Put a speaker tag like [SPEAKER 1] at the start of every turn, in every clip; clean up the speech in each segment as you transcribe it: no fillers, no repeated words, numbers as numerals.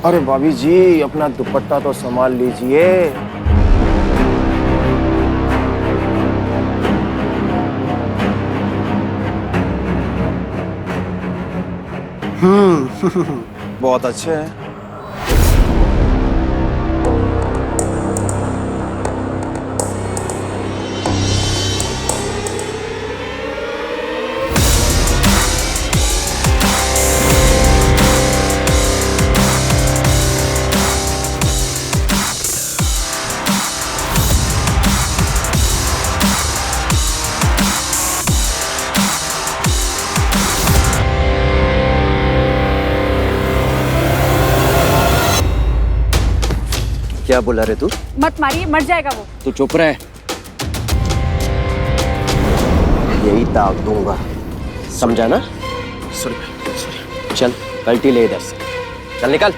[SPEAKER 1] अरे भाभी जी, अपना दुपट्टा तो संभाल लीजिए। बहुत अच्छे हैं।
[SPEAKER 2] क्या बोला रे तू?
[SPEAKER 3] मत मारिए, मर जाएगा वो।
[SPEAKER 2] तू चुप रहे। यही दाग दूंगा, समझा ना?
[SPEAKER 1] सॉरी।
[SPEAKER 2] चल पलटी ले इधर से, चल निकल।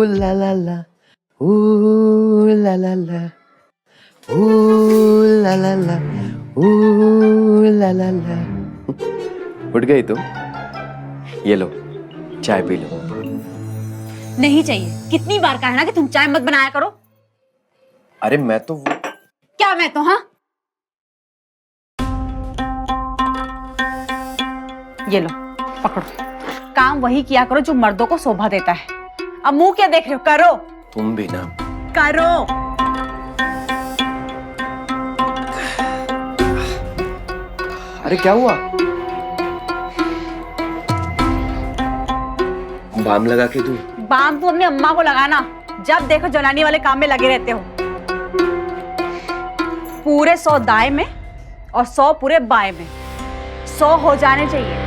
[SPEAKER 2] ला ला ला, ला ला ला, ला ला ला, ला ला ला। उठ गई तुम? ये लो, चाय पी लो।
[SPEAKER 3] नहीं चाहिए। कितनी बार कहा है ना कि तुम चाय मत बनाया करो।
[SPEAKER 2] अरे मैं तो
[SPEAKER 3] क्या मैं तो? हाँ, ये लो पकड़ो। काम वही किया करो जो मर्दों को शोभा देता है। अब मुंह क्या देख रहे हो? करो।
[SPEAKER 2] तुम भी ना
[SPEAKER 3] करो।
[SPEAKER 2] अरे क्या हुआ? बाम लगा के दूं?
[SPEAKER 3] बाम तो अपनी अम्मा को लगाना। जब देखो जलानी वाले काम में लगे रहते हो। पूरे 100 दाएं में और 100 पूरे बाएं में। 100 हो जाने चाहिए।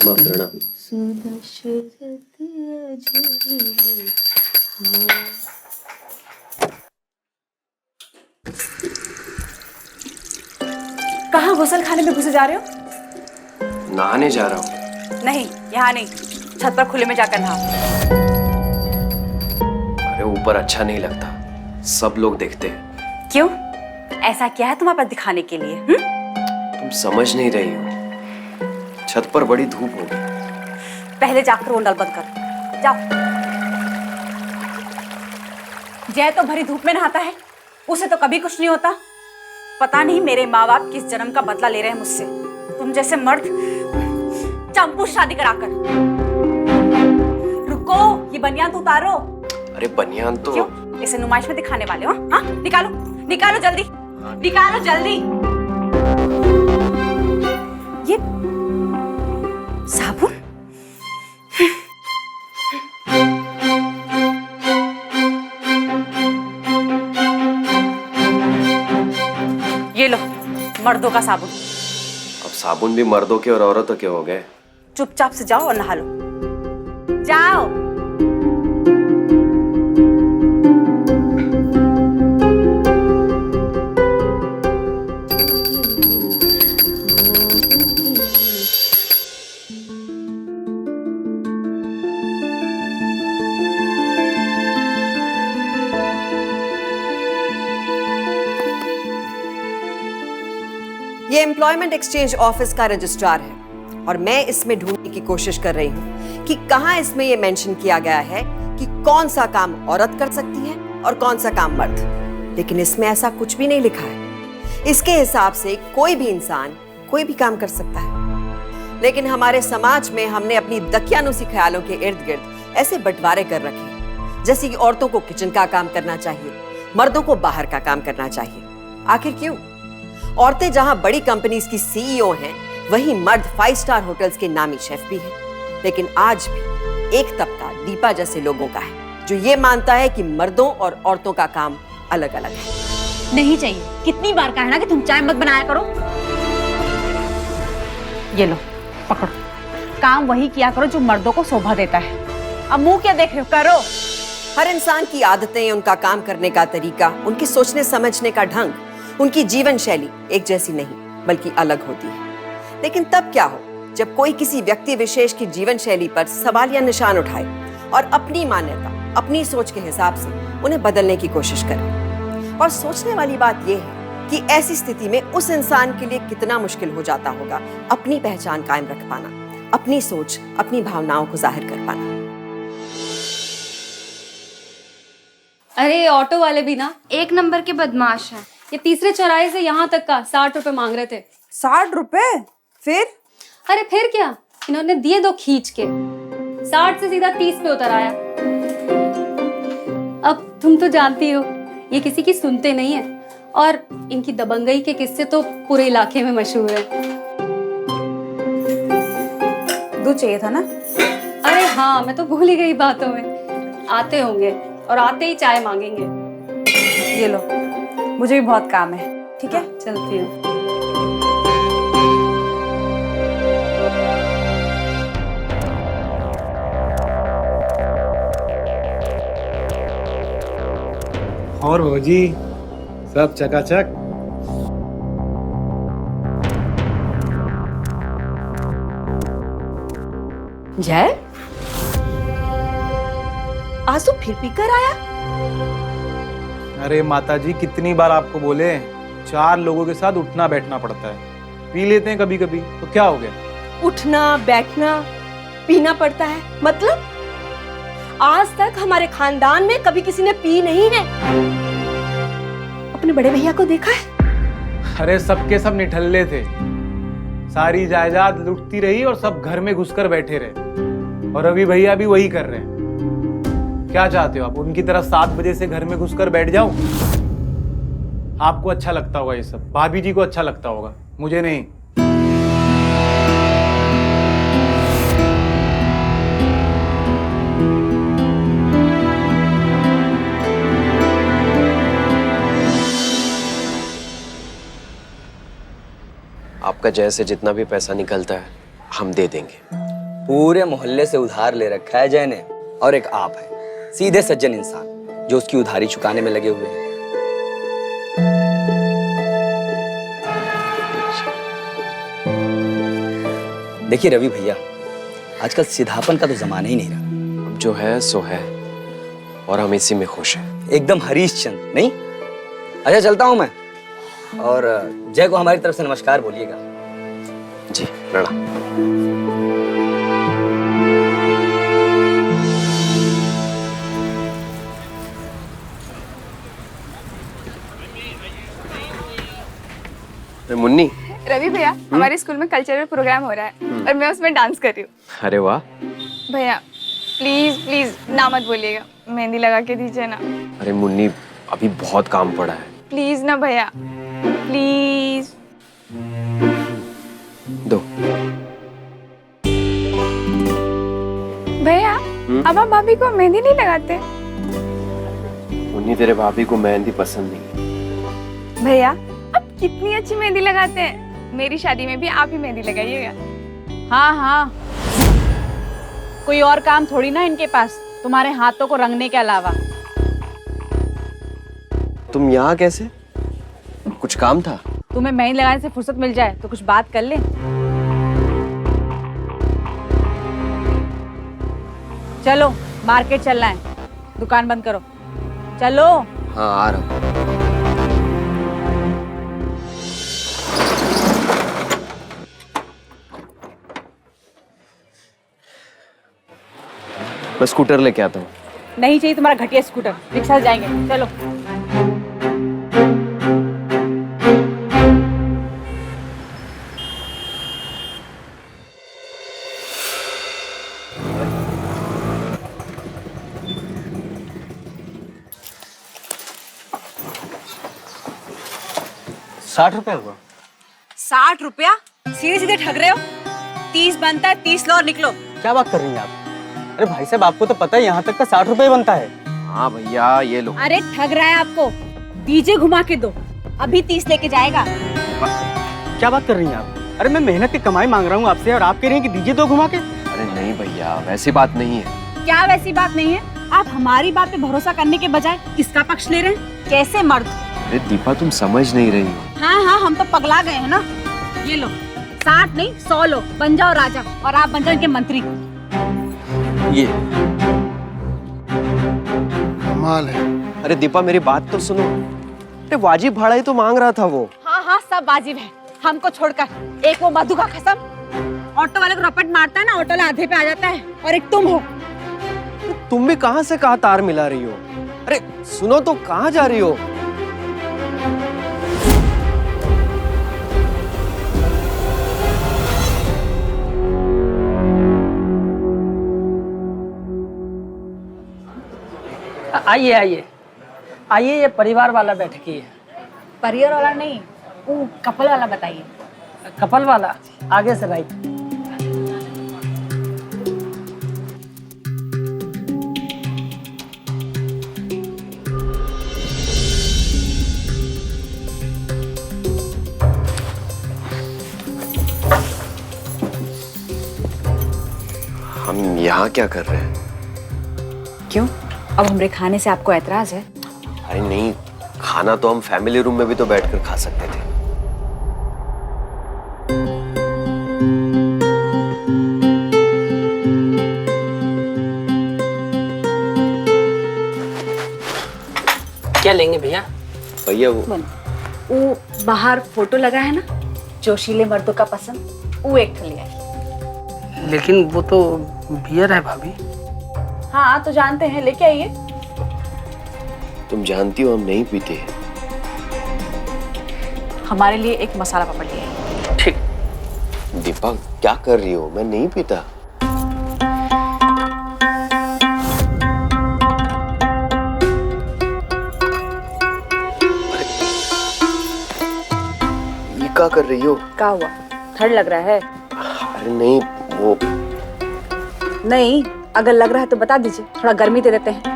[SPEAKER 2] माफ करना।
[SPEAKER 3] कहाँ गुसल खाने में घुसे जा रहे हो?
[SPEAKER 2] नहाने जा रहा हूँ।
[SPEAKER 3] नहीं, यहाँ नहीं। छत पर खुले में जाकर नहा।
[SPEAKER 2] अरे ऊपर अच्छा नहीं लगता, सब लोग देखते हैं।
[SPEAKER 3] क्यों? ऐसा क्या है तुम्हारे पास दिखाने के लिए?
[SPEAKER 2] तुम समझ नहीं रही हो, छत पर बड़ी धूप होगी।
[SPEAKER 3] पहले जाकर वो नल बंद कर। जाओ। जय तो भरी धूप में नहाता है, उसे तो कभी कुछ नहीं होता। पता नहीं मेरे माँ बाप किस जन्म का बदला ले रहे हैं मुझसे। तुम जैसे मर्द चंपू शादी कराकर। रुको, ये बनियान तो उतारो।
[SPEAKER 2] अरे बनियान तो
[SPEAKER 3] क्यों? इसे नुमाइश में दिखाने वाले हो? हाँ, निकालो निकालो जल्दी, निकालो जल्दी। ये साबुन? ये लो, मर्दों का साबुन।
[SPEAKER 2] अब साबुन भी मर्दों के और औरतों के हो गए।
[SPEAKER 3] चुपचाप से जाओ और नहा लो। जाओ।
[SPEAKER 4] ये एम्प्लॉयमेंट एक्सचेंज ऑफिस का रजिस्ट्रार है और मैं इसमें ढूंढने की कोशिश कर रही हूँ कि कहाँ इसमें ये मेंशन किया गया है कि कौन सा काम औरत कर सकती है और कौन सा काम मर्द। लेकिन इसमें ऐसा कुछ भी नहीं लिखा है। इसके हिसाब से कोई भी इंसान कोई भी काम कर सकता है। लेकिन हमारे समाज में हमने अपनी दकियानुसी ख्यालों के इर्द गिर्द ऐसे बंटवारे कर रखे, जैसे कि औरतों को किचन का काम करना चाहिए, मर्दों को बाहर का काम करना चाहिए। आखिर क्यों? औरतें जहां बड़ी कंपनीज की सीईओ हैं, वहीं मर्द 5 स्टार होटल्स के नामी शेफ भी हैं। लेकिन आज भी एक तबका दीपा जैसे लोगों का है जो ये मानता है कि मर्दों और औरतों का काम अलग अलग है।
[SPEAKER 3] नहीं चाहिए। कितनी बार कहा है ना कि तुम चाय मत बनाया करो। ये लो पकड़ो, काम वही किया करो जो मर्दों को शोभा देता है। अब मुंह क्या देख रहे हो, करो।
[SPEAKER 4] हर इंसान की आदतें, उनका काम करने का तरीका, उनकी सोचने समझने का ढंग, उनकी जीवन शैली एक जैसी नहीं बल्कि अलग होती है। लेकिन तब क्या हो जब कोई किसी व्यक्ति विशेष की जीवन शैली पर सवाल या निशान उठाए और अपनी मान्यता, अपनी सोच के हिसाब से उन्हें बदलने की कोशिश करे। और सोचने वाली बात यह है कि ऐसी स्थिति में उस इंसान के लिए कितना मुश्किल हो जाता होगा अपनी पहचान कायम रख पाना, अपनी सोच, अपनी भावनाओं को जाहिर कर पाना।
[SPEAKER 5] अरे ऑटो वाले भी ना एक नंबर के बदमाश हैं। ये तीसरे चौराहे से यहाँ तक का 60 रुपए मांग रहे थे।
[SPEAKER 3] 60 रुपए? फिर?
[SPEAKER 5] अरे फिर क्या, इन्होंने दिए 2 खींच के। 60 से सीधा 30 पे उतर आया। अब तुम तो जानती हो ये किसी की सुनते नहीं है, और इनकी दबंगई के किस्से तो पूरे इलाके में मशहूर है।
[SPEAKER 3] दूध चाहिए था ना?
[SPEAKER 5] अरे हाँ, मैं तो भूल ही गई बातों में। आते होंगे और आते ही चाय मांगेंगे।
[SPEAKER 3] ये लो, मुझे भी बहुत काम है। ठीक है,
[SPEAKER 5] चलती हूँ।
[SPEAKER 6] और भौजी सब चकाचक।
[SPEAKER 4] जय, आज तो फिर पीकर आया?
[SPEAKER 6] अरे माताजी, कितनी बार आपको बोले, 4 लोगों के साथ उठना बैठना पड़ता है। पी लेते हैं कभी कभी, तो क्या हो गया?
[SPEAKER 7] उठना बैठना पीना पड़ता है मतलब? आज तक हमारे खानदान में कभी किसी ने पी नहीं है। अपने बड़े भैया को देखा है?
[SPEAKER 6] अरे सबके सब निठल्ले थे, सारी जायदाद लुटती रही और सब घर में घुसकर बैठे रहे। और रवि भैया भी वही कर रहे हैं। क्या चाहते हो आप, उनकी तरह 7 बजे से घर में घुसकर बैठ जाऊं? आपको अच्छा लगता होगा ये सब, भाभी जी को अच्छा लगता होगा, मुझे नहीं।
[SPEAKER 2] आपका जैसे जितना भी पैसा निकलता है हम दे देंगे।
[SPEAKER 8] पूरे मोहल्ले से उधार ले रखा है जय ने, और एक आप है सीधे सज्जन इंसान जो उसकी उधारी चुकाने में लगे हुए हैं। देखिए रवि भैया, आजकल सीधापन का तो जमाना ही नहीं रहा।
[SPEAKER 2] अब जो है सो है, और हम इसी में खुश हैं।
[SPEAKER 8] एकदम हरीशचंद्र नहीं? अच्छा चलता हूं मैं, और जय को हमारी तरफ से नमस्कार बोलिएगा।
[SPEAKER 2] जी प्रणाम। मुन्नी,
[SPEAKER 9] रवि भैया, हमारे स्कूल में कल्चरल प्रोग्राम हो रहा है और मैं उसमें डांस कर रही हूँ।
[SPEAKER 2] अरे वाह।
[SPEAKER 9] भैया प्लीज प्लीज ना मत बोलिएगा, मेहंदी लगा के दीजिए ना।
[SPEAKER 2] अरे मुन्नी, अभी बहुत काम पड़ा है।
[SPEAKER 9] प्लीज ना भैया, प्लीज।
[SPEAKER 2] दो।
[SPEAKER 9] भैया अब आप भाभी को मेहंदी नहीं लगाते?
[SPEAKER 2] मुन्नी, तेरे भाभी को मेहंदी पसंद नहीं।
[SPEAKER 9] भैया आप कितनी अच्छी मेहंदी लगाते हैं, मेरी शादी में भी आप ही मेहंदी लगाइएगा।
[SPEAKER 3] हाँ हाँ, कोई और काम थोड़ी ना इनके पास तुम्हारे हाथों को रंगने के अलावा।
[SPEAKER 2] तुम यहाँ कैसे? कुछ काम था?
[SPEAKER 3] तुम्हें मेहंदी लगाने से फुर्सत मिल जाए तो कुछ बात कर ले। चलो मार्केट चलना है, दुकान बंद करो, चलो।
[SPEAKER 2] हाँ आ रहा हूँ। मैं स्कूटर लेके आता हूँ।
[SPEAKER 3] नहीं चाहिए तुम्हारा घटिया स्कूटर, रिक्शा से जाएंगे, चलो।
[SPEAKER 6] ₹60 हुआ।
[SPEAKER 3] 60 रुपया? सीधे सीधे ठग रहे हो। 30 बनता है, 30 लो और निकलो।
[SPEAKER 10] क्या बात कर रही हैं आप? अरे भाई साहब, आपको तो पता है यहाँ तक का 60 रुपए बनता है।
[SPEAKER 2] हाँ भैया ये लो।
[SPEAKER 3] अरे ठग रहा है आपको। डीजे घुमा के दो, अभी 30 लेके जाएगा।
[SPEAKER 10] क्या बात कर रही हैं आप? अरे मैं मेहनत की कमाई मांग रहा हूँ आपसे और आप कह रही हैं कि दीजिए दो घुमा के।
[SPEAKER 2] अरे नहीं भैया, वैसी बात नहीं है।
[SPEAKER 3] क्या वैसी बात नहीं है? आप हमारी बात पे भरोसा करने के बजाय किसका पक्ष ले रहे हैं? कैसे मर्द?
[SPEAKER 2] अरे दीपा, तुम समझ नहीं रही हो।
[SPEAKER 3] हाँ, हम तो पगला गए हैं ना। ये लो, 60 नहीं 100 लो, बन जाओ राजा और आप बन जाओ इनके मंत्री।
[SPEAKER 2] ये
[SPEAKER 1] कमाल है।
[SPEAKER 2] अरे दीपा, मेरी बात तो सुनो। अरे वाजिब भाड़ा ही तो मांग रहा था वो।
[SPEAKER 3] हाँ, सब वाजिब है, हमको छोड़कर। एक वो मधु का कसम, ऑटो वाले को रपट मारता है ना, ऑटो वाला आधे पे आ जाता है, और एक तुम हो।
[SPEAKER 2] तुम भी कहां से कहां तार मिला रही हो? अरे सुनो तो, कहां जा रही हो?
[SPEAKER 11] आइए आइए आइए, ये परिवार वाला बैठकी है।
[SPEAKER 3] परियर वाला नहीं, वो कपल वाला बताइए।
[SPEAKER 11] कपल वाला आगे से राइट।
[SPEAKER 2] हम यहाँ क्या कर रहे हैं?
[SPEAKER 3] क्यों? अब हमारे खाने से आपको ऐतराज है?
[SPEAKER 2] अरे नहीं, खाना तो हम फैमिली रूम में भी तो बैठकर खा सकते थे।
[SPEAKER 11] क्या लेंगे भैया?
[SPEAKER 2] भैया
[SPEAKER 3] वो बाहर फोटो लगा है ना, जोशीले मर्दों का पसंद, वो एक ले आए।
[SPEAKER 11] लेकिन वो तो बियर है भाभी।
[SPEAKER 3] हाँ तो जानते हैं, लेके आइए।
[SPEAKER 2] तुम जानती हो हम नहीं पीते हैं।
[SPEAKER 3] हमारे लिए एक मसाला पापड़ ले आइए।
[SPEAKER 11] ठीक।
[SPEAKER 2] दीपा, क्या कर रही हो? मैं नहीं पीता। ये क्या कर रही हो?
[SPEAKER 3] क्या हुआ? ठंड लग रहा है?
[SPEAKER 2] अरे नहीं, वो
[SPEAKER 3] नहीं, अगर लग रहा है तो बता दीजिए, थोड़ा गर्मी दे देते हैं।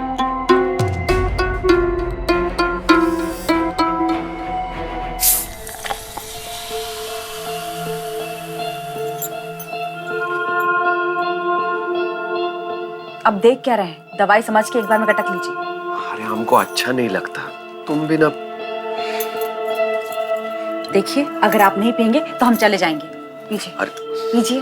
[SPEAKER 3] अब देख क्या रहे, दवाई समझ के एक बार में गटक लीजिए।
[SPEAKER 2] अरे हमको अच्छा नहीं लगता, तुम भी ना।
[SPEAKER 3] देखिए, अगर आप नहीं पियेंगे तो हम चले जाएंगे। पीजिए।
[SPEAKER 2] अरे
[SPEAKER 3] पीजिए।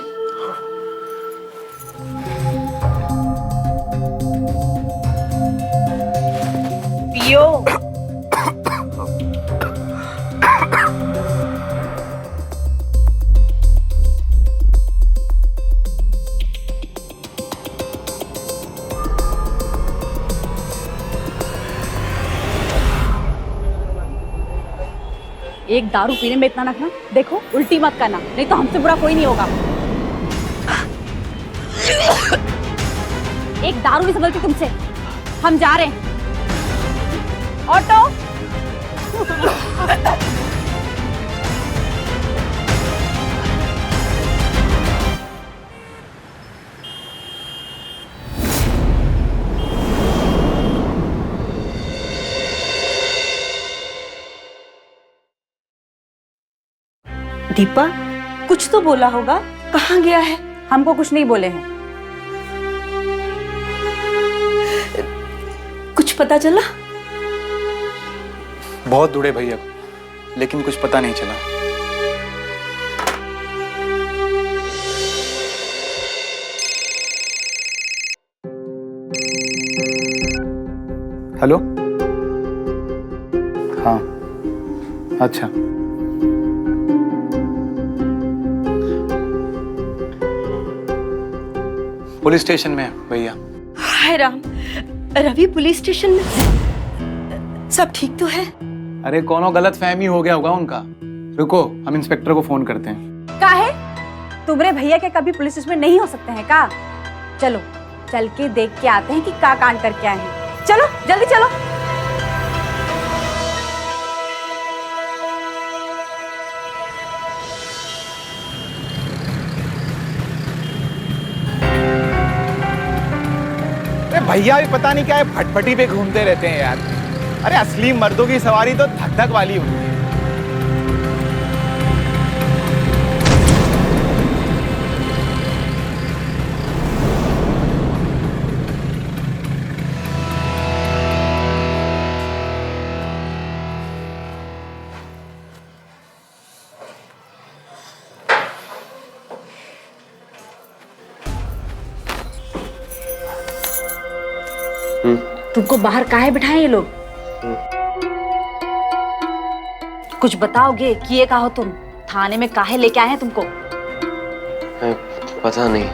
[SPEAKER 3] पियो। एक दारू पीने में इतना नखरा, देखो उल्टी मत करना, नहीं तो हमसे बुरा कोई नहीं होगा। एक दारू नहीं संभलती तुमसे। हम जा रहे हैं। ऑटो।
[SPEAKER 7] दीपा, कुछ तो बोला होगा, कहाँ गया है?
[SPEAKER 3] हमको कुछ नहीं बोले हैं।
[SPEAKER 7] कुछ पता चला?
[SPEAKER 6] बहुत ढूंढे भैया को, लेकिन कुछ पता नहीं चला। हेलो। हाँ, अच्छा। पुलिस स्टेशन में है भैया।
[SPEAKER 7] हाय राम, रवि पुलिस स्टेशन में? सब ठीक तो है?
[SPEAKER 6] अरे कोनो गलत फहमी हो गया होगा उनका। रुको, हम इंस्पेक्टर को फोन करते हैं।
[SPEAKER 3] का है? तुम्हारे भैया के कभी पुलिस स्टेशन में नहीं हो सकते हैं का? चलो चल के देख के आते हैं कि का कांड करके आए हैं। चलो जल्दी चलो।
[SPEAKER 6] भैया भी पता नहीं क्या है, फटफटी पे घूमते रहते हैं यार। अरे असली मर्दों की सवारी तो धक धक वाली होती है।
[SPEAKER 3] तुमको बाहर काहे बिठाए ये लोग? कुछ बताओगे कि ये कहो तुम थाने में काहे लेके आए हैं तुमको?
[SPEAKER 2] पता नहीं,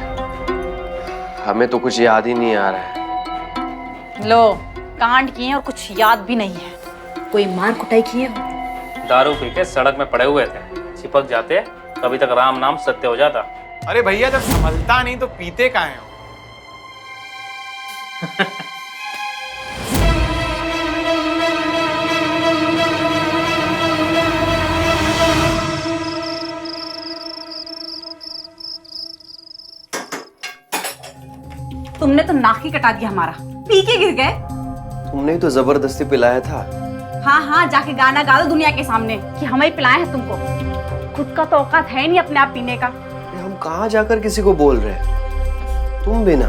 [SPEAKER 2] हमें तो कुछ याद ही नहीं आ रहा है।
[SPEAKER 3] लो, कांड किए और कुछ याद भी नहीं है। कोई मार कुटाई किए हो?
[SPEAKER 12] दारू पी के सड़क में पड़े हुए थे, चिपक जाते तभी तक राम नाम सत्य हो जाता।
[SPEAKER 6] अरे भैया जब संभलता नहीं तो पीते काहे हो?
[SPEAKER 3] तुमने तो नाक ही कटा दिया हमारा, पी के गिर गए।
[SPEAKER 2] तुमने ही तो जबरदस्ती पिलाया था।
[SPEAKER 3] हाँ हाँ, जाके गाना गा दो दुनिया के सामने कि हम ही पिलाए हैं तुमको। खुद का तो औकात है नहीं अपने आप पीने का।
[SPEAKER 2] हम कहाँ जाकर किसी को बोल रहे हैं, तुम भी ना।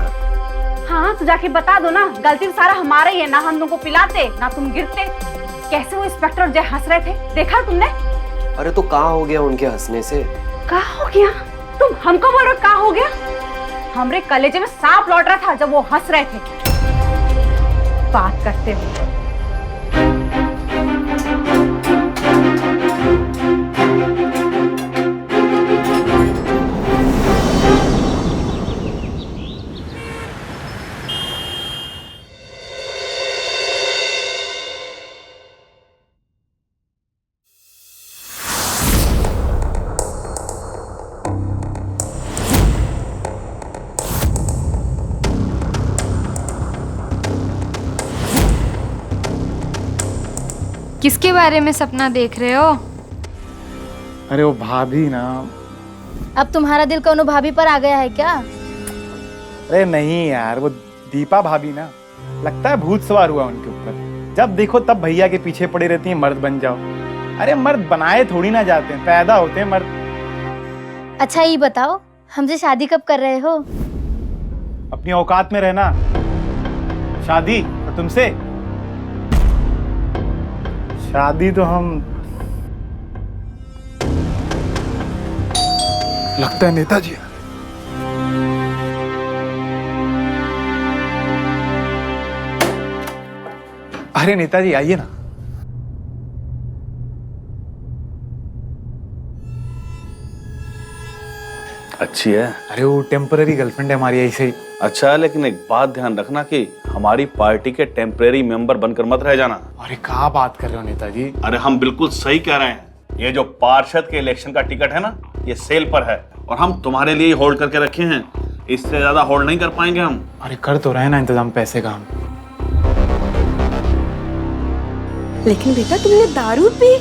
[SPEAKER 3] हाँ तो जाके बता दो ना, गलती तो सारा हमारा ही है ना। हम तुमको पिलाते ना तुम गिरते। कैसे वो इंस्पेक्टर जय हंस रहे थे, देखा तुमने?
[SPEAKER 2] अरे तो कहाँ हो गया उनके हंसने से?
[SPEAKER 3] कहाँ हो गया? तुम हमको बोल रहे हो कहाँ हो गया? हमरे कलेजे में सांप लौट रहा था जब वो हंस रहे थे बात करते हुए।
[SPEAKER 9] किसके बारे में सपना देख रहे हो?
[SPEAKER 6] अरे वो भाभी ना।
[SPEAKER 13] अब तुम्हारा दिल कौनो भाभी पर आ गया है क्या?
[SPEAKER 6] अरे नहीं यार, वो दीपा भाभी ना, लगता है भूत सवार हुआ उनके ऊपर। जब देखो तब भैया के पीछे पड़े रहती हैं, मर्द बन जाओ। अरे मर्द बनाए थोड़ी ना जाते हैं, पैदा होते हैं मर्द।
[SPEAKER 13] अच्छा ये बताओ, हमसे शादी कब कर रहे हो?
[SPEAKER 6] अपनी औकात में रहना। शादी और तुमसे? शादी तो हम, लगता है नेताजी। अरे नेताजी आइए ना।
[SPEAKER 14] अच्छी है।
[SPEAKER 6] अरे वो टेम्पररी गर्लफ्रेंड है हमारी, ऐसे ही।
[SPEAKER 14] अच्छा है, लेकिन एक बात ध्यान रखना कि हमारी पार्टी के टेम्परेरी मेंबर बनकर मत रह जाना।
[SPEAKER 6] अरे क्या बात कर रहे हो नेताजी?
[SPEAKER 14] अरे हम बिल्कुल सही कह रहे हैं। ये जो पार्षद के इलेक्शन का टिकट है ना, ये सेल पर है और हम तुम्हारे लिए होल्ड करके रखे हैं। इससे ज्यादा होल्ड नहीं कर पाएंगे हम।
[SPEAKER 6] अरे कर तो रहे ना इंतजाम पैसे का हम।
[SPEAKER 7] लेकिन बेटा तुमने दारू पी?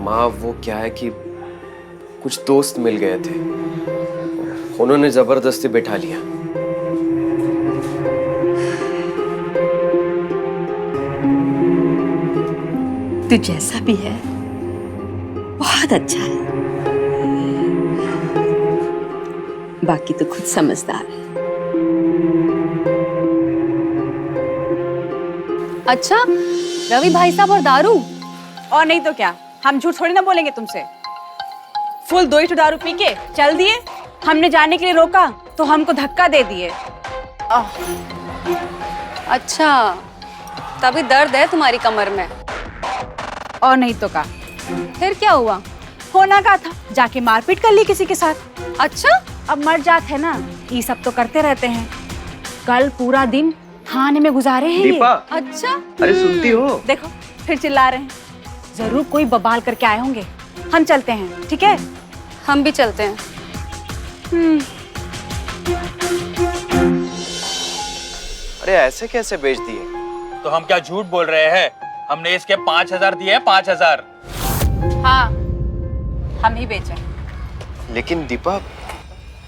[SPEAKER 2] माँ वो क्या है कि कुछ दोस्त मिल गए थे, उन्होंने जबरदस्ती बैठा लिया।
[SPEAKER 4] तू जैसा भी है बहुत अच्छा है, बाकी तो खुद समझदार है।
[SPEAKER 5] अच्छा रवि भाई साहब और दारू?
[SPEAKER 3] और नहीं तो क्या, हम झूठ थोड़ी ना बोलेंगे तुमसे। फुल 2 ही दारू पी के चल दिए। हमने जाने के लिए रोका तो हमको धक्का दे दिए।
[SPEAKER 5] अच्छा तभी दर्द है तुम्हारी कमर में।
[SPEAKER 3] और नहीं तो क्या।
[SPEAKER 5] फिर क्या हुआ?
[SPEAKER 3] होना का था, जाके मारपीट कर ली किसी के साथ।
[SPEAKER 5] अच्छा
[SPEAKER 3] अब मर जाते हैं ना, ये सब तो करते रहते हैं। कल पूरा दिन थाने में गुजारे हैं ये।
[SPEAKER 2] दीपा।
[SPEAKER 5] अच्छा
[SPEAKER 2] अरे सुनती हो?
[SPEAKER 3] देखो फिर चिल्ला रहे हैं। जरूर कोई बवाल करके आए होंगे। हम चलते हैं, ठीक है?
[SPEAKER 5] हम भी चलते हैं।
[SPEAKER 2] अरे ऐसे कैसे बेच दिए?
[SPEAKER 12] तो हम क्या झूठ बोल रहे हैं? हमने इसके 5,000 दिए हैं, 5,000।
[SPEAKER 3] हाँ हम ही बेचे।
[SPEAKER 2] लेकिन दीपा।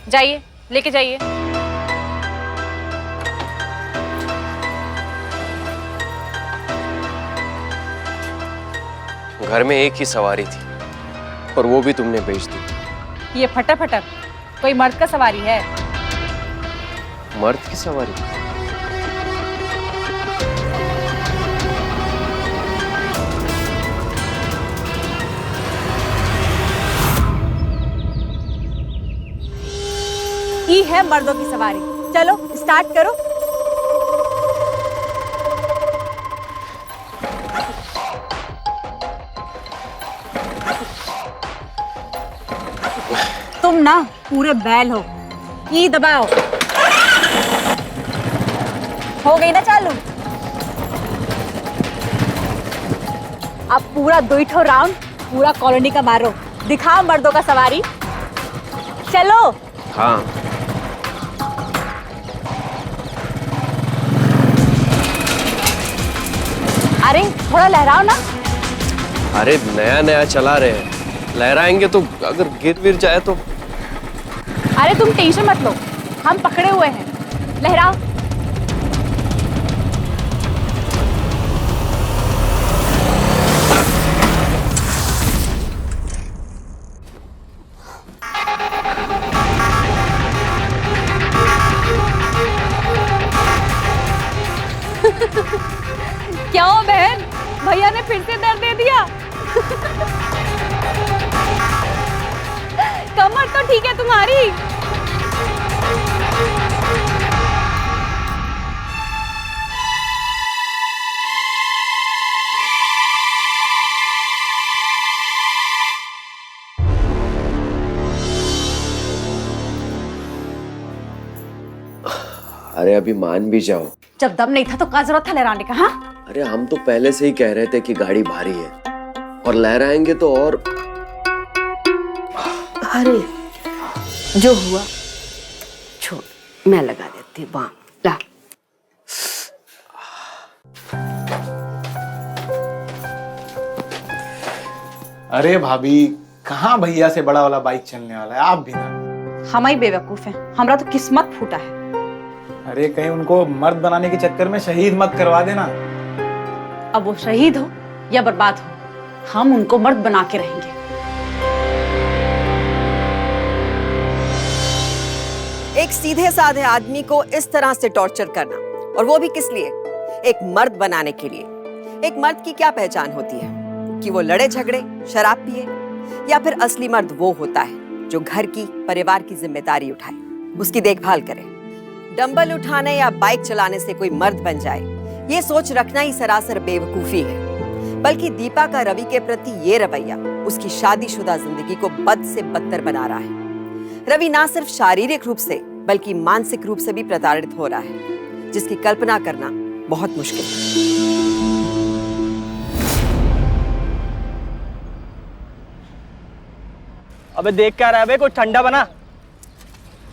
[SPEAKER 3] जाइए लेके जाइए।
[SPEAKER 2] घर में एक ही सवारी थी और वो भी तुमने बेच दी।
[SPEAKER 3] ये फटक फटक कोई मर्द का सवारी है?
[SPEAKER 2] मर्द की सवारी?
[SPEAKER 3] ये है मर्दों की सवारी। चलो स्टार्ट करो। तुम ना पूरे बैल हो। ये दबाओ। हो गई ना चालू? अब पूरा 2 राउंड पूरा कॉलोनी का मारो। दिखाओ मर्दों का सवारी। चलो।
[SPEAKER 2] हाँ।
[SPEAKER 3] अरे थोड़ा लहराओ ना।
[SPEAKER 2] अरे नया नया चला रहे हैं, लहराएंगे तो अगर गिर विर जाए तो।
[SPEAKER 3] अरे तुम टेंशन मत लो, हम पकड़े हुए हैं। लहराओ।
[SPEAKER 5] क्या हो बहन, भैया ने फिर से दर्द दे दिया? कमर तो ठीक है तुम्हारी।
[SPEAKER 2] अरे अभी मान भी जाओ।
[SPEAKER 3] जब दम नहीं था तो क्या जरूरत था लहराने का? हाँ,
[SPEAKER 2] अरे हम तो पहले से ही कह रहे थे कि गाड़ी भारी है और लहराएंगे तो और।
[SPEAKER 4] अरे जो हुआ छोड़, मैं लगा देती हूँ। ला।
[SPEAKER 6] अरे भाभी, कहाँ भैया से बड़ा वाला बाइक चलने वाला है? आप भी ना।
[SPEAKER 3] हम ही बेवकूफ हैं, हमारा तो किस्मत फूटा है।
[SPEAKER 6] अरे कहीं उनको मर्द बनाने के चक्कर में शहीद मत करवा देना।
[SPEAKER 3] अब वो शहीद हो या बर्बाद हो, हम उनको मर्द बना के रहेंगे।
[SPEAKER 4] एक सीधे साधे आदमी को इस तरह से टॉर्चर करना, और वो भी किस लिए? एक मर्द बनाने के लिए। एक मर्द की क्या पहचान होती है? कि वो लड़े झगड़े, शराब पिए, या फिर असली मर्द वो होता है जो घर की, परिवार की जिम्मेदारी उठाए, उसकी देखभाल करे। डंबल उठाने या बाइक चलाने से कोई मर्द बन जाए, ये सोच रखना ही सरासर बेवकूफी है। बल्कि दीपा का रवि के प्रति ये रवैया उसकी शादीशुदा जिंदगी को बद से बदतर बना रहा है। रवि ना सिर्फ शारीरिक रूप से बल्कि मानसिक रूप से भी प्रताड़ित हो रहा है, जिसकी कल्पना करना बहुत मुश्किल है।
[SPEAKER 10] अबे देख क्या रहा है बे, कुछ ठंडा बना।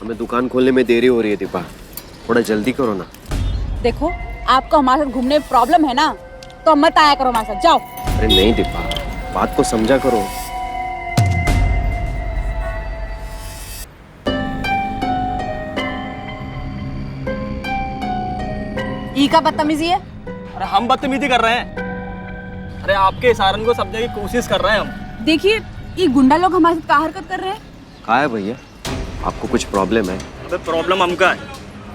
[SPEAKER 2] हमें दुकान खोलने में देरी हो रही है दीपा, थोड़ा जल्दी करो ना।
[SPEAKER 3] देखो, आपको हमारे साथ घूमने में प्रॉब्लम है ना, तो मत आया करो हमारे साथ, जाओ।
[SPEAKER 2] अरे नहीं दीपा, बात को समझा करो।
[SPEAKER 3] ई का बदतमीजी है?
[SPEAKER 10] अरे हम बदतमीजी कर रहे हैं? अरे आपके इशारन को समझने की कोशिश कर रहे हैं हम।
[SPEAKER 3] देखिए, ये गुंडा लोग हमारे साथ क्या हरकत कर रहे हैं।
[SPEAKER 2] कहाँ है भैया, आपको कुछ प्रॉब्लम है?
[SPEAKER 10] अबे प्रॉब्लम हमका है,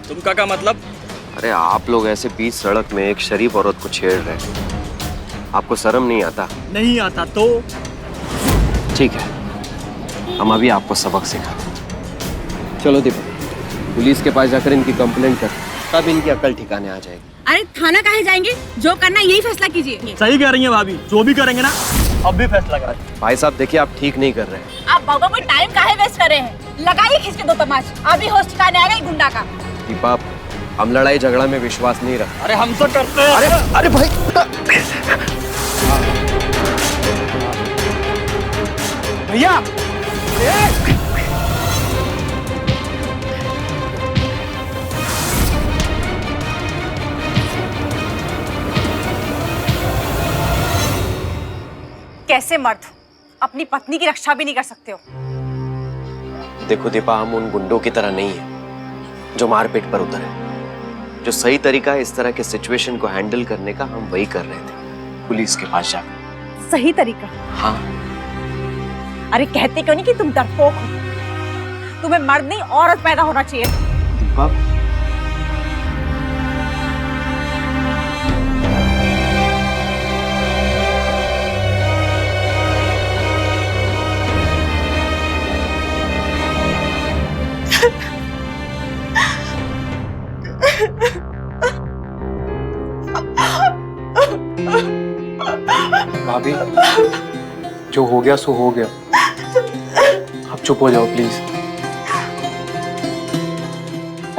[SPEAKER 10] तुमका क्या मतलब?
[SPEAKER 2] अरे आप लोग ऐसे बीच सड़क में एक शरीफ औरत को छेड़ रहे हैं, आपको शर्म नहीं आता?
[SPEAKER 10] नहीं आता तो?
[SPEAKER 2] ठीक है, हम अभी आपको सबक सिखाते हैं। चलो दीपा, पुलिस के पास जाकर इनकी कंप्लेंट कर, तब इनकी अकल ठिकाने आ जाएगी।
[SPEAKER 3] अरे थाना काहे जाएंगे? जो करना यही फैसला कीजिए।
[SPEAKER 10] सही कह रही है भाभी, जो भी करेंगे ना अब भी फैसला करें।
[SPEAKER 2] भाई साहब देखिए, आप ठीक नहीं कर रहे हैं।
[SPEAKER 3] आप बाबा कोई टाइम काहे वेस्ट कर रहे हैं? लगाइए खींच के 2 तमाच, अभी होश ठिकाने आएगा ही गुंडा का।
[SPEAKER 2] दीपा, हम लड़ाई झगड़ा में विश्वास नहीं रखते।
[SPEAKER 10] अरे हम तो करते हैं।
[SPEAKER 2] अरे अरे भाई,
[SPEAKER 6] भैया
[SPEAKER 3] कैसे मर्द अपनी पत्नी की रक्षा भी नहीं कर सकते हो?
[SPEAKER 2] देखो दीपा, हम उन गुंडों की तरह नहीं है जो मारपीट पर उतरे। जो सही तरीका है इस तरह के सिचुएशन को हैंडल करने का, हम वही कर रहे थे, पुलिस के पास जाकर।
[SPEAKER 3] सही तरीका।
[SPEAKER 2] हाँ।
[SPEAKER 3] अरे कहते क्यों नहीं कि तुम डरपोक हो? तुम्हें मर्द नहीं औरत पैदा होना चाहिए।
[SPEAKER 6] दीपा, भाभी, जो हो गया सो हो गया। आप चुप हो जाओ प्लीज।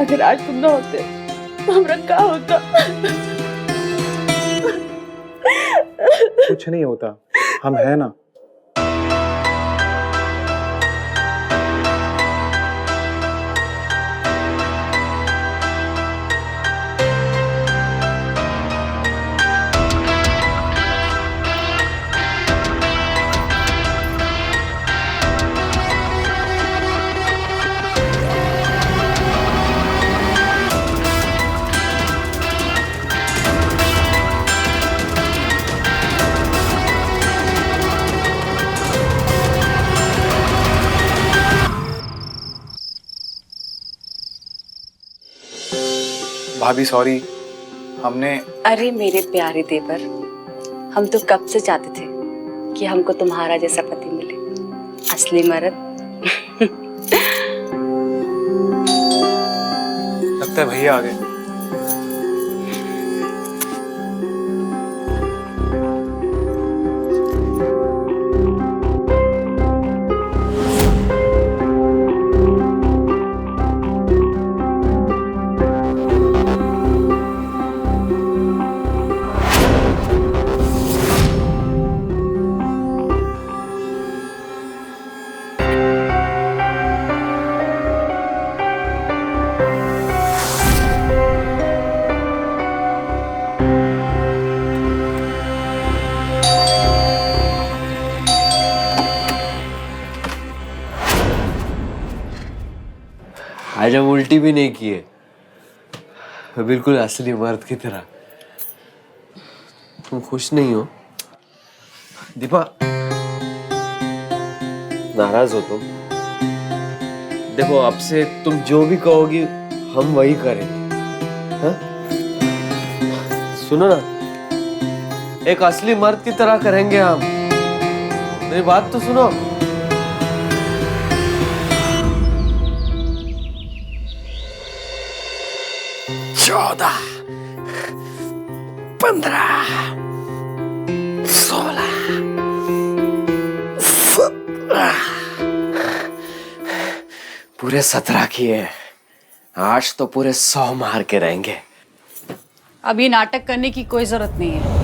[SPEAKER 7] अगर आज तुम ना होते तो हमरा क्या होता?
[SPEAKER 6] कुछ नहीं होता, हम हैं ना। भाभी सॉरी, हमने।
[SPEAKER 3] अरे मेरे प्यारे देवर, हम तो कब से चाहते थे कि हमको तुम्हारा जैसा पति मिले, असली मर्द।
[SPEAKER 6] लगता है भैया आ गए।
[SPEAKER 2] आज हम उल्टी भी नहीं किए, बिल्कुल असली मर्द की तरह। तुम खुश नहीं हो दीपा? नाराज हो तुम? देखो, अब से तुम जो भी कहोगी हम वही करेंगे। हाँ? सुनो ना, एक असली मर्द की तरह करेंगे हम। मेरी बात तो सुनो। 14, 15, 16, 17, पूरे 17 किए। आज तो पूरे 100 मार के रहेंगे।
[SPEAKER 3] अभी नाटक करने की कोई जरूरत नहीं है।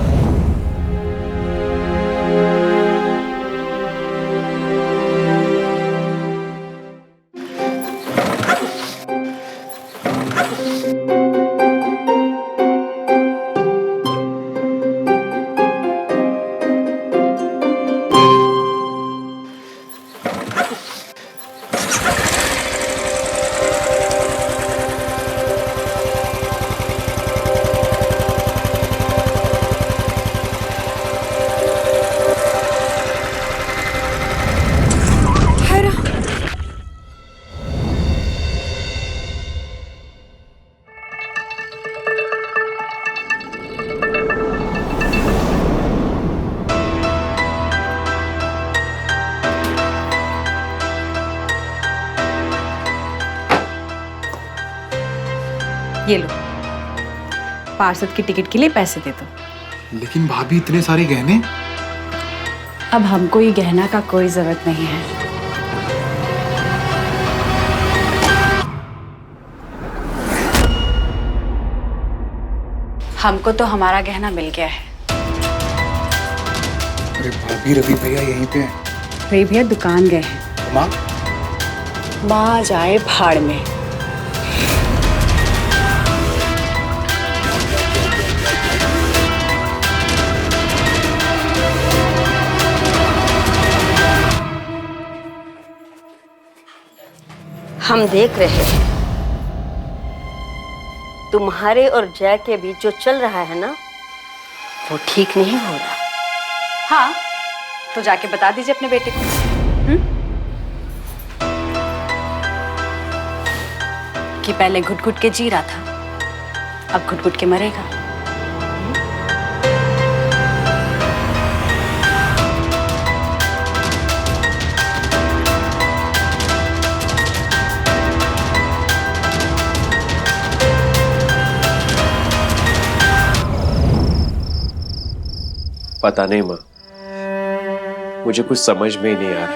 [SPEAKER 3] ये लो, पार्षद की टिकट के लिए पैसे दे दो।
[SPEAKER 6] लेकिन भाभी, इतने सारे गहने।
[SPEAKER 3] अब हमको ये गहना का कोई जरूरत नहीं है। हमको तो हमारा गहना मिल गया है।
[SPEAKER 6] अरे भाभी, रवि भैया यहीं पे हैं।
[SPEAKER 3] रवि भैया दुकान गए हैं।
[SPEAKER 6] माँ?
[SPEAKER 3] माँ जाए भाड़ में।
[SPEAKER 7] हम देख रहे हैं तुम्हारे और जय के बीच जो चल रहा है ना, वो ठीक नहीं हो रहा।
[SPEAKER 3] हाँ, तो जाके बता दीजिए अपने बेटे को कि पहले घुट घुट के जी रहा था, अब घुट घुट के मरेगा।
[SPEAKER 2] पता नहीं माँ, मुझे कुछ समझ में ही नहीं आ रहा।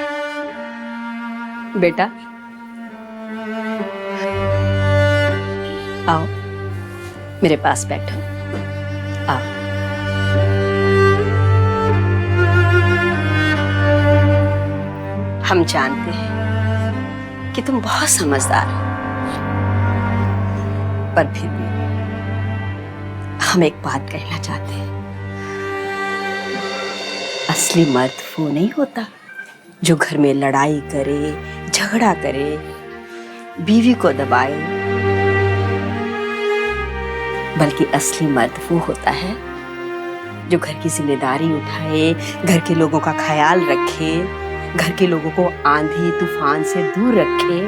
[SPEAKER 4] बेटा आओ मेरे पास बैठो। आओ। हम जानते हैं कि तुम बहुत समझदार हो, पर फिर भी हम एक बात कहना चाहते हैं। असली मर्द वो नहीं होता जो घर में लड़ाई करे, झगड़ा करे, बीवी को दबाए, बल्कि असली मर्द वो होता है जो घर की जिम्मेदारी उठाए, घर के लोगों का ख्याल रखे, घर के लोगों को आंधी तूफान से दूर रखे।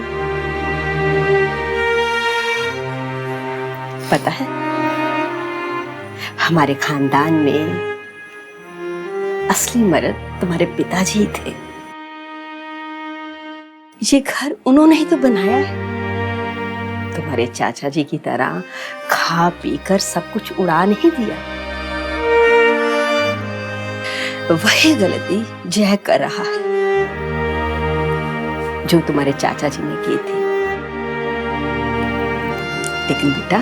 [SPEAKER 4] पता है, हमारे खानदान में असली मर्द तुम्हारे पिताजी थे। ये घर उन्होंने ही तो बनाया है। तुम्हारे चाचा जी की तरह खा पी कर सब कुछ उड़ा नहीं दिया। वही गलती जय कर रहा है जो तुम्हारे चाचा जी ने की थी। लेकिन बेटा,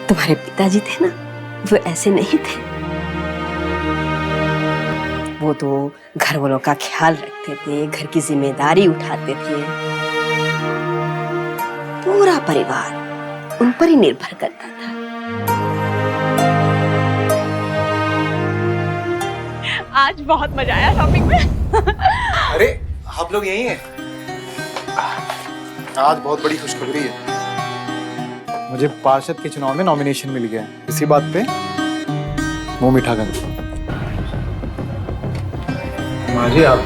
[SPEAKER 4] तुम्हारे पिताजी थे ना, वो ऐसे नहीं थे। वो तो घर वालों का ख्याल रखते थे, घर की जिम्मेदारी उठाते थे। पूरा परिवार उन पर ही निर्भर करता था।
[SPEAKER 9] आज बहुत मजा आया शॉपिंग में।
[SPEAKER 6] अरे आप लोग यही हैं? आज बहुत बड़ी खुशखबरी है। मुझे पार्षद के चुनाव में नॉमिनेशन मिल गया। इसी बात पे मुंह मीठा कर माँ जी। आप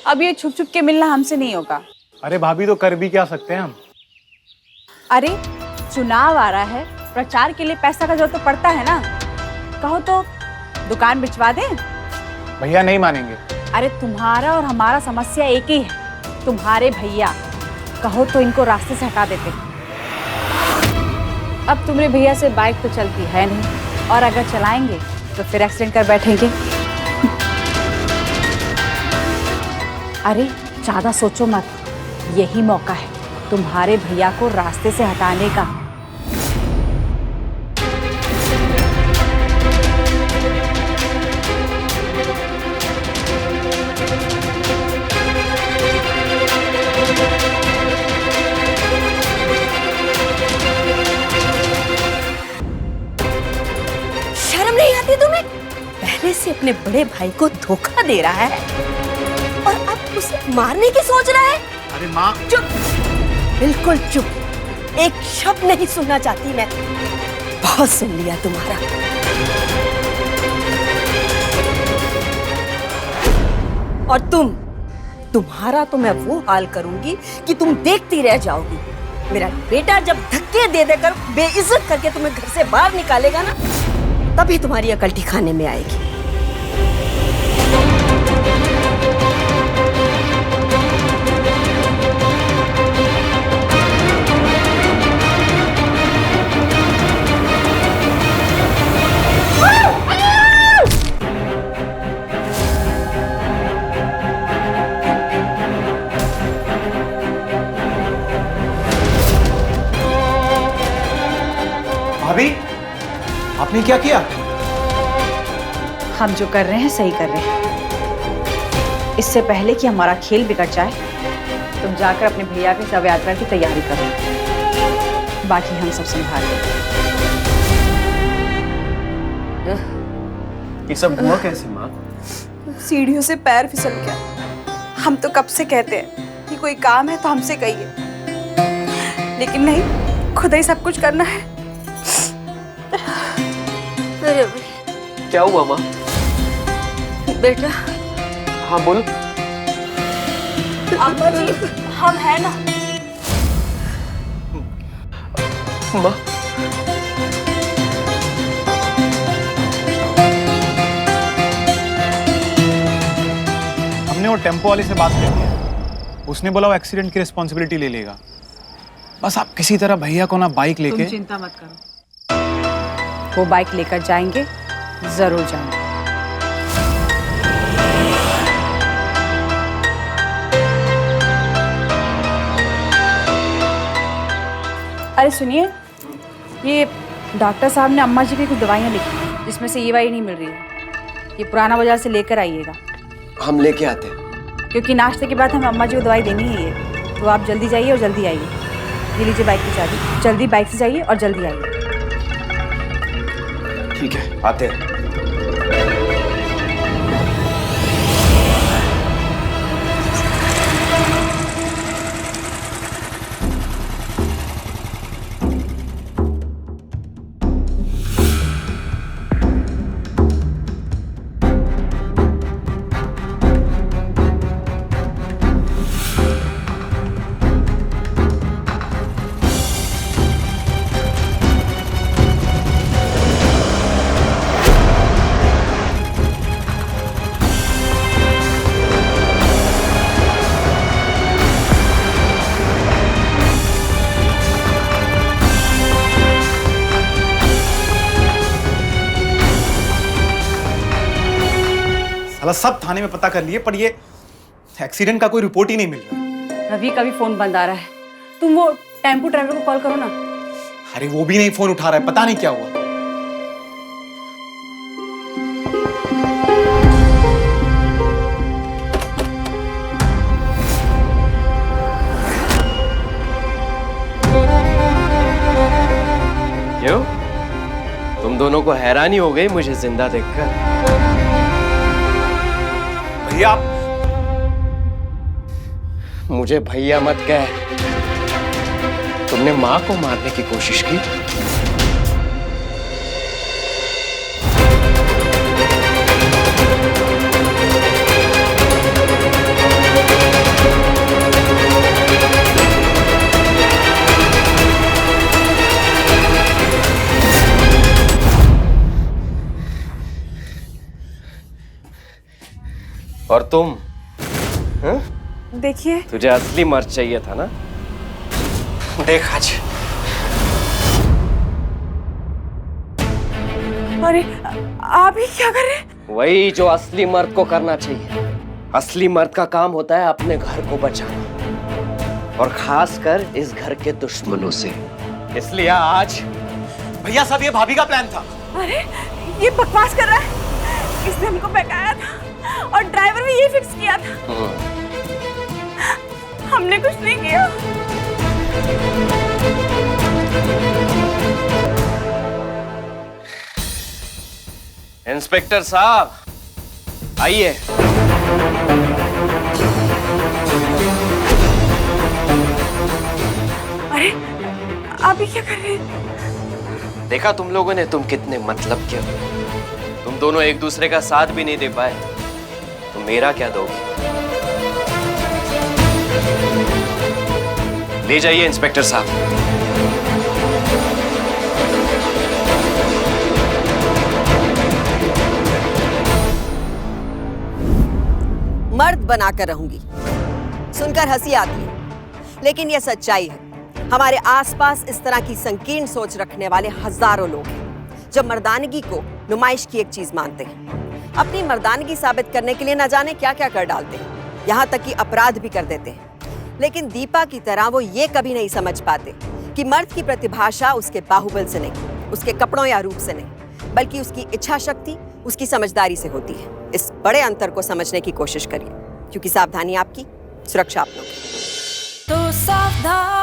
[SPEAKER 3] अब ये छुप छुप के मिलना हमसे नहीं होगा।
[SPEAKER 6] अरे भाभी, तो कर भी क्या सकते हैं हम?
[SPEAKER 3] अरे चुनाव आ रहा है, प्रचार के लिए पैसा का जरूरत तो पड़ता है ना। कहो तो दुकान बिचवा दें।
[SPEAKER 6] भैया नहीं मानेंगे।
[SPEAKER 3] अरे तुम्हारा और हमारा समस्या एक ही है, तुम्हारे भैया। कहो तो इनको रास्ते से हटा देते। अब तुम्हारे भैया से बाइक तो चलती है नहीं, और अगर चलाएंगे तो फिर एक्सीडेंट कर बैठेंगे। अरे ज्यादा सोचो मत, यही मौका है तुम्हारे भैया को रास्ते से हटाने का।
[SPEAKER 4] शर्म नहीं आती तुम्हें? पहले से अपने बड़े भाई को धोखा दे रहा है और अब उसे मारने की सोच रहा है।
[SPEAKER 6] अरे माँ,
[SPEAKER 4] चुप, बिल्कुल चुप। एक शब्द नहीं सुनना चाहती मैं। बहुत सुन लिया तुम्हारा। और तुम्हारा तो मैं वो हाल करूंगी कि तुम देखती रह जाओगी। मेरा बेटा जब धक्के दे देकर बेइज्जत करके तुम्हें घर से बाहर निकालेगा ना, तभी तुम्हारी अकल ठिकाने में आएगी।
[SPEAKER 6] भाभी, आपने क्या किया?
[SPEAKER 3] हम जो कर रहे हैं सही कर रहे हैं। इससे पहले कि हमारा खेल बिगड़ जाए, तुम जाकर अपने भैया की शव यात्रा की तैयारी करो। बाकी हम सब संभाल लेंगे।
[SPEAKER 2] ये सब हुआ कैसे माँ?
[SPEAKER 3] सीढ़ियों से पैर फिसल गया। हम तो कब से कहते हैं कि कोई काम है तो हमसे कहिए, लेकिन नहीं, खुद ही सब कुछ करना है।
[SPEAKER 2] अरे क्या हुआ माँ?
[SPEAKER 3] बेटा।
[SPEAKER 2] हाँ बोल।
[SPEAKER 3] अम्मा जी, हम हैं ना।
[SPEAKER 2] माँ
[SPEAKER 6] हमने वो टेम्पो वाले से बात कर लिया, उसने बोला वो एक्सीडेंट की रिस्पॉन्सिबिलिटी ले लेगा। बस आप किसी तरह भैया को ना बाइक लेके।
[SPEAKER 3] तुम चिंता मत करो, वो बाइक लेकर जाएंगे, जरूर जाएंगे। अरे सुनिए, ये डॉक्टर साहब ने अम्मा जी की कुछ दवाइयाँ लिखी, जिसमें से ये वाली नहीं मिल रही है। ये पुराना बाजार से लेकर आइएगा।
[SPEAKER 2] हम लेके आते हैं।
[SPEAKER 3] क्योंकि नाश्ते के बाद हमें अम्मा जी को दवाई देनी ही है, तो आप जल्दी जाइए और जल्दी आइए। ये लीजिए बाइक की चाबी, जल्दी बाइक से जाइए और जल्दी आइए।
[SPEAKER 2] ठीक है, आते हैं।
[SPEAKER 6] साला सब थाने में पता कर लिए, पर ये एक्सीडेंट का कोई रिपोर्ट ही नहीं मिल रहा।
[SPEAKER 3] रवि का भी फोन बंद आ रहा है। तुम वो टेम्पो ड्राइवर को कॉल करो ना।
[SPEAKER 6] अरे वो भी नहीं फोन उठा रहा है, पता नहीं क्या हुआ।
[SPEAKER 2] क्यों? तुम दोनों को हैरानी हो गई मुझे जिंदा देखकर?
[SPEAKER 6] भैया
[SPEAKER 2] मुझे भैया मत कह। तुमने माँ को मारने की कोशिश की। और तुम?
[SPEAKER 3] देखिए,
[SPEAKER 2] तुझे असली मर्द चाहिए था ना? देख आज।
[SPEAKER 3] अरे आप ही क्या कर रहे हैं?
[SPEAKER 2] वही जो असली मर्द को करना चाहिए। असली मर्द का काम होता है अपने घर को बचाना, और खासकर इस घर के दुश्मनों से। इसलिए आज
[SPEAKER 6] भैया साहब, ये भाभी का प्लान था।
[SPEAKER 3] अरे ये बकवास कर रहा है। इसने हमको बहकाया था और ड्राइवर भी ये फिक्स किया था। हमने कुछ नहीं किया।
[SPEAKER 2] इंस्पेक्टर साहब आइए।
[SPEAKER 3] अरे आप ये क्या कर रहे हैं?
[SPEAKER 2] देखा तुम लोगों ने तुम कितने मतलब के हो। तुम दोनों एक दूसरे का साथ भी नहीं दे पाए, तो मेरा क्या दोगे? ले जाइए इंस्पेक्टर साहब।
[SPEAKER 4] मर्द बनाकर रहूंगी। सुनकर हंसी आती है, लेकिन यह सच्चाई है। हमारे आसपास इस तरह की संकीर्ण सोच रखने वाले हजारों लोग हैं, जो मर्दानगी को नुमाइश की एक चीज मानते हैं। अपनी मर्दानगी साबित करने के लिए न जाने क्या क्या कर डालते हैं, यहाँ तक कि अपराध भी कर देते हैं। लेकिन दीपा की तरह वो ये कभी नहीं समझ पाते कि मर्द की प्रतिभाषा उसके बाहुबल से नहीं, उसके कपड़ों या रूप से नहीं, बल्कि उसकी इच्छा शक्ति, उसकी समझदारी से होती है। इस बड़े अंतर को समझने की कोशिश करिए, क्योंकि सावधानी आपकी, सुरक्षा आप लोगों की।
[SPEAKER 3] तो सावधान।